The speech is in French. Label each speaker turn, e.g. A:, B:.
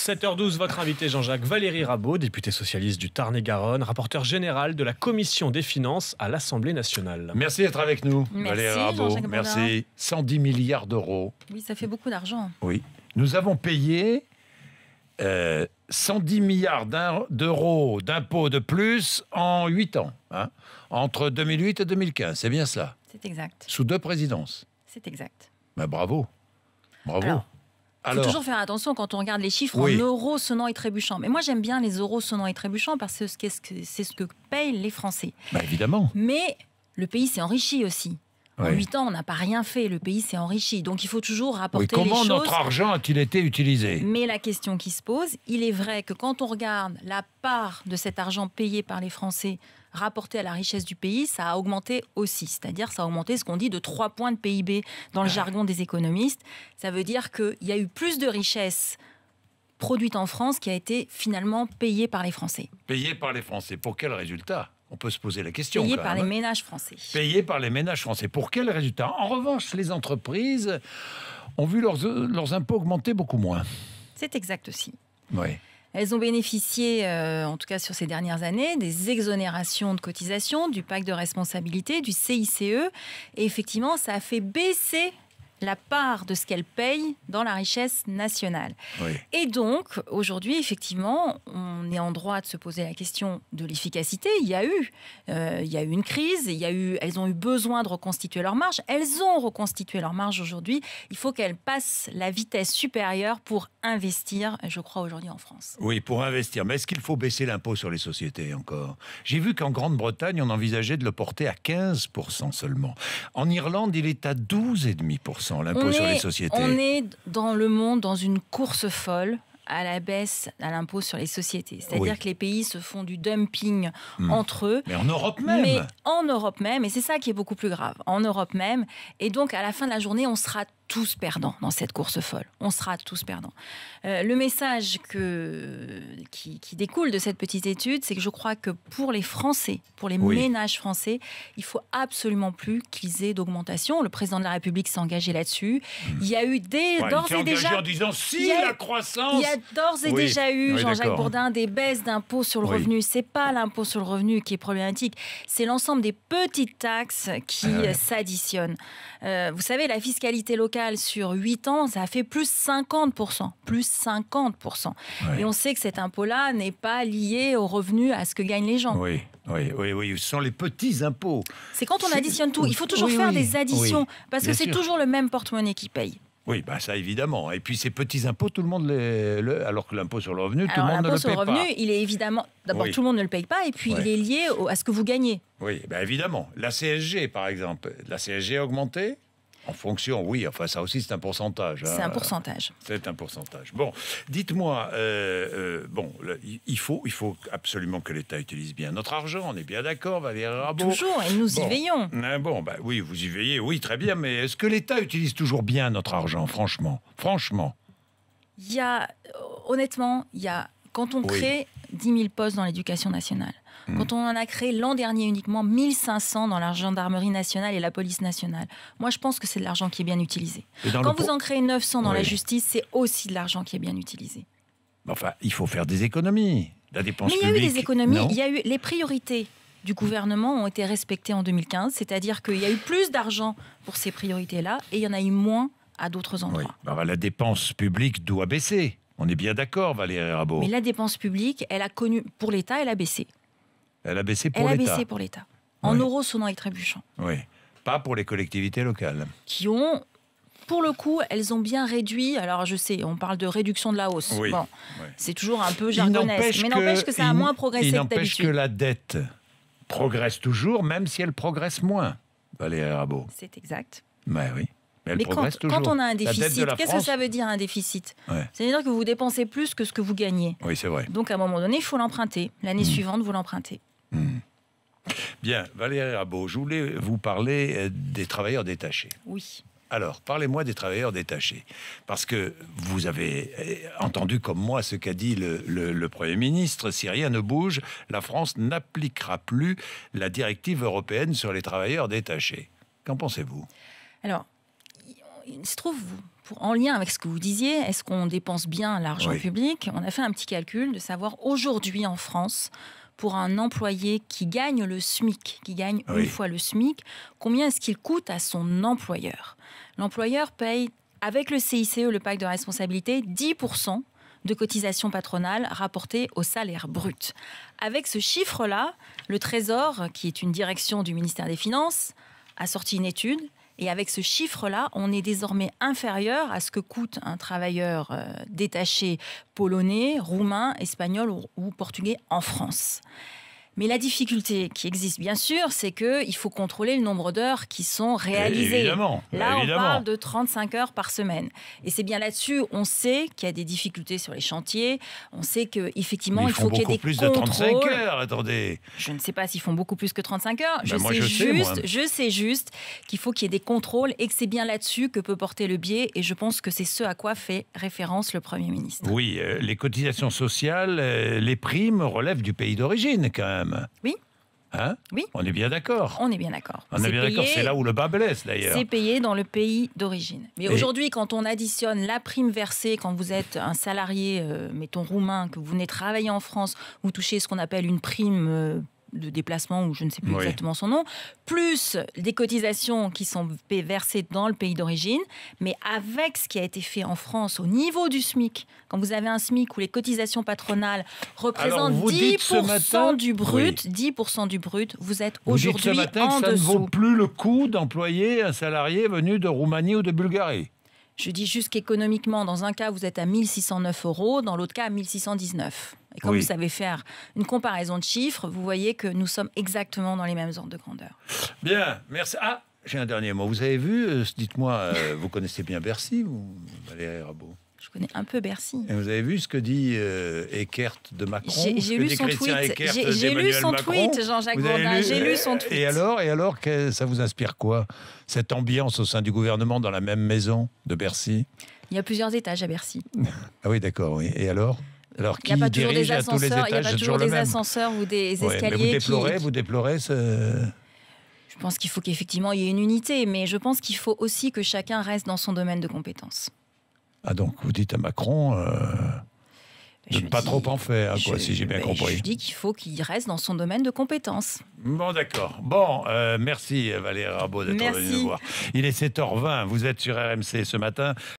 A: 7h12, votre invité Jean-Jacques Valérie Rabault, député socialiste du Tarn-et-Garonne, rapporteur général de la Commission des finances à l'Assemblée nationale.
B: Merci d'être avec nous,
C: Merci,
B: Valérie Rabault.
C: Jean-Jacques Bourdin.
B: Merci. 110 milliards d'euros.
C: Oui, ça fait beaucoup d'argent.
B: Oui. Nous avons payé 110 milliards d'euros d'impôts de plus en 8 ans, hein, entre 2008 et 2015. C'est bien ça.
C: C'est exact.
B: Sous 2 présidences.
C: C'est exact.
B: Ben, bravo. Bravo.
C: Il faut toujours faire attention quand on regarde les chiffres
B: Oui.
C: en euros sonnants et trébuchants. Mais moi, j'aime bien les euros sonnants et trébuchants parce que c'est ce que payent les Français.
B: Ben, évidemment.
C: Mais le pays s'est enrichi aussi. En
B: Oui.
C: 8 ans, on n'a pas rien fait. Le pays s'est enrichi. Donc, il faut toujours
B: Oui,
C: rapporter les
B: comment
C: choses.
B: notre argent a-t-il été utilisé?
C: Mais la question qui se pose, il est vrai que quand on regarde la part de cet argent payé par les Français rapporté à la richesse du pays, ça a augmenté aussi. C'est-à-dire, ça a augmenté ce qu'on dit de 3 points de PIB dans le jargon des économistes. Ça veut dire qu'il y a eu plus de richesses produites en France qui a été finalement payée par les Français.
B: Payé par les Français. Pour quel résultat? On peut se poser la question.
C: Payée
B: quand
C: par
B: même.
C: les ménages français.
B: Payés par les ménages français. Pour quel résultat? En revanche, les entreprises ont vu leurs impôts augmenter beaucoup moins.
C: C'est exact aussi.
B: Oui.
C: Elles ont bénéficié, en tout cas sur ces dernières années, des exonérations de cotisations, du pacte de responsabilité, du CICE. Et effectivement, ça a fait baisser la part de ce qu'elles payent dans la richesse nationale.
B: Oui.
C: Et donc, aujourd'hui, effectivement, on est en droit de se poser la question de l'efficacité. Il y a eu une crise, elles ont eu besoin de reconstituer leur marge. Elles ont reconstitué leur marge aujourd'hui. Il faut qu'elles passent la vitesse supérieure pour investir, je crois, aujourd'hui en France.
B: Oui, pour investir. Mais est-ce qu'il faut baisser l'impôt sur les sociétés encore? J'ai vu qu'en Grande-Bretagne, on envisageait de le porter à 15% seulement. En Irlande, il est à 12,5%. L'impôt sur les sociétés.
C: On est dans le monde dans une course folle à la baisse à l'impôt sur les sociétés. C'est-à-dire que les pays se font du dumping entre eux.
B: Mais en Europe même.
C: Mais en Europe même, et c'est ça qui est beaucoup plus grave, en Europe même. Et donc, à la fin de la journée, on sera tous perdants dans cette course folle. On sera tous perdants. Le message qui découle de cette petite étude, c'est que je crois que pour les Français, pour les ménages français, il faut absolument plus qu'ils aient d'augmentation. Le président de la République s'est engagé là-dessus. Il y a eu d'ores et déjà...
B: en disant si la croissance...
C: Il y a d'ores et déjà eu, Jean-Jacques
B: d'accord.
C: Bourdin, des baisses d'impôts sur le revenu. C'est pas l'impôt sur le revenu qui est problématique, c'est l'ensemble des petites taxes qui s'additionnent. Vous savez, la fiscalité locale sur 8 ans, ça a fait plus 50%. Plus 50%. Et on sait que cet impôt-là n'est pas lié aux revenus, à ce que gagnent les gens.
B: Oui, ce sont les petits impôts.
C: C'est quand on additionne tout. Il faut toujours faire des additions, parce que c'est toujours le même porte-monnaie qui paye.
B: Oui, bah ça évidemment. Et puis ces petits impôts, tout le monde alors que l'impôt sur le revenu, tout le monde ne le paye pas.
C: L'impôt sur le revenu, il est évidemment... D'abord, tout le monde ne le paye pas, et puis il est lié à ce que vous gagnez.
B: Oui, bah évidemment. La CSG, par exemple. La CSG a augmenté en fonction, enfin ça aussi c'est un pourcentage.
C: C'est un pourcentage.
B: C'est un pourcentage. Bon, dites-moi, il faut absolument que l'État utilise bien notre argent, on est bien d'accord, Valérie Rabault?
C: Toujours, et nous y veillons.
B: Oui, vous y veillez, oui, très bien, mais est-ce que l'État utilise toujours bien notre argent, franchement?
C: Honnêtement, quand on crée 10 000 postes dans l'éducation nationale, quand on en a créé l'an dernier uniquement 1500 dans la gendarmerie nationale et la police nationale, moi je pense que c'est de l'argent qui est bien utilisé. Quand vous en créez 900 dans la justice, c'est aussi de l'argent qui est bien utilisé.
B: Enfin, il faut faire des économies. La dépense publique...
C: Mais il y a eu des économies, les priorités du gouvernement ont été respectées en 2015, c'est-à-dire qu'il y a eu plus d'argent pour ces priorités-là et il y en a eu moins à d'autres endroits.
B: La dépense publique doit baisser. On est bien d'accord, Valérie Rabault.
C: Mais la dépense publique, pour l'État, elle a baissé.
B: Elle a baissé pour l'État.
C: Elle a baissé pour l'État. En euros sonnants et trébuchants.
B: Oui. Pas pour les collectivités locales.
C: Qui ont, pour le coup, elles ont bien réduit. Alors, je sais, on parle de réduction de la hausse. C'est toujours un peu jargonesque. Mais n'empêche que ça a moins progressé que d'habitude.
B: Il n'empêche que la dette progresse toujours, même si elle progresse moins, Valérie Rabault.
C: C'est exact.
B: Mais elle progresse
C: quand
B: toujours.
C: on a un déficit, qu'est-ce que ça veut dire un déficit? C'est-à-dire que vous dépensez plus que ce que vous gagnez.
B: Oui, c'est vrai.
C: Donc, à un moment donné, il faut l'emprunter. L'année suivante, vous l'empruntez.
B: Bien, Valérie Rabault, je voulais vous parler des travailleurs détachés.
C: Oui.
B: Alors, parlez-moi des travailleurs détachés. Parce que vous avez entendu comme moi ce qu'a dit le Premier ministre. Si rien ne bouge, la France n'appliquera plus la directive européenne sur les travailleurs détachés. Qu'en pensez-vous?
C: Alors, il se trouve, en lien avec ce que vous disiez, est-ce qu'on dépense bien l'argent public? On a fait un petit calcul de savoir aujourd'hui en France, pour un employé qui gagne le SMIC, qui gagne une fois le SMIC, combien est-ce qu'il coûte à son employeur? L'employeur paye, avec le CICE, le pacte de responsabilité, 10% de cotisations patronales rapportées au salaire brut. Avec ce chiffre-là, le Trésor, qui est une direction du ministère des Finances, a sorti une étude. Et avec ce chiffre-là, on est désormais inférieur à ce que coûte un travailleur détaché polonais, roumain, espagnol ou portugais en France. Mais la difficulté qui existe, bien sûr, c'est qu'il faut contrôler le nombre d'heures qui sont réalisées.
B: Évidemment.
C: On parle de 35 heures par semaine. Et c'est bien là-dessus, on sait qu'il y a des difficultés sur les chantiers. On sait qu'effectivement, il faut qu'il y ait des
B: plus
C: contrôles.
B: De 35 heures, attendez.
C: Je ne sais pas s'ils font beaucoup plus que 35 heures.
B: Je
C: sais juste qu'il faut qu'il y ait des contrôles et que c'est bien là-dessus que peut porter le biais. Et je pense que c'est ce à quoi fait référence le Premier ministre.
B: Oui, les cotisations sociales, les primes relèvent du pays d'origine, quand même.
C: Oui.
B: Hein?
C: Oui.
B: On est bien d'accord.
C: On est bien d'accord.
B: On est bien d'accord. C'est là où le bas blesse, d'ailleurs.
C: C'est payé dans le pays d'origine. Mais aujourd'hui, quand on additionne la prime versée, quand vous êtes un salarié, mettons roumain, que vous venez travailler en France, vous touchez ce qu'on appelle une prime de déplacement, ou je ne sais plus exactement son nom, plus des cotisations qui sont versées dans le pays d'origine, mais avec ce qui a été fait en France au niveau du SMIC, quand vous avez un SMIC où les cotisations patronales représentent 10% du brut, 10% du brut, vous êtes aujourd'hui en dessous.
B: Vous dites ce matin que ça ne vaut plus le coup d'employer un salarié venu de Roumanie ou de Bulgarie.
C: Je dis juste qu'économiquement, dans un cas, vous êtes à 1 609 €, dans l'autre cas, à 1 619. Et quand vous savez faire une comparaison de chiffres, vous voyez que nous sommes exactement dans les mêmes ordres de grandeur.
B: Bien, merci. Ah, j'ai un dernier mot. Vous avez vu, dites-moi, vous connaissez bien Bercy, vous, Valérie Rabault?
C: Je connais un peu Bercy.
B: Et vous avez vu ce que dit Eckert de Macron?
C: J'ai lu son tweet. J'ai lu son tweet, Jean-Jacques Bourdin. J'ai lu son tweet.
B: Et alors, ça vous inspire quoi? Cette ambiance au sein du gouvernement dans la même maison de Bercy?
C: Il y a plusieurs étages à Bercy.
B: Ah oui, d'accord. Oui. Et alors, qui dirige à tous les étages?
C: Il n'y a pas toujours des ascenseurs ou des escaliers.
B: Mais vous déplorez ce...
C: Je pense qu'il faut qu'effectivement il y ait une unité, mais je pense qu'il faut aussi que chacun reste dans son domaine de compétences.
B: Ah donc, vous dites à Macron de ne pas trop en faire, si j'ai bien compris.
C: Je dis qu'il faut qu'il reste dans son domaine de compétences.
B: Bon, d'accord. Bon, merci Valérie Rabault d'être venue nous voir. Il est 7h20, vous êtes sur RMC ce matin.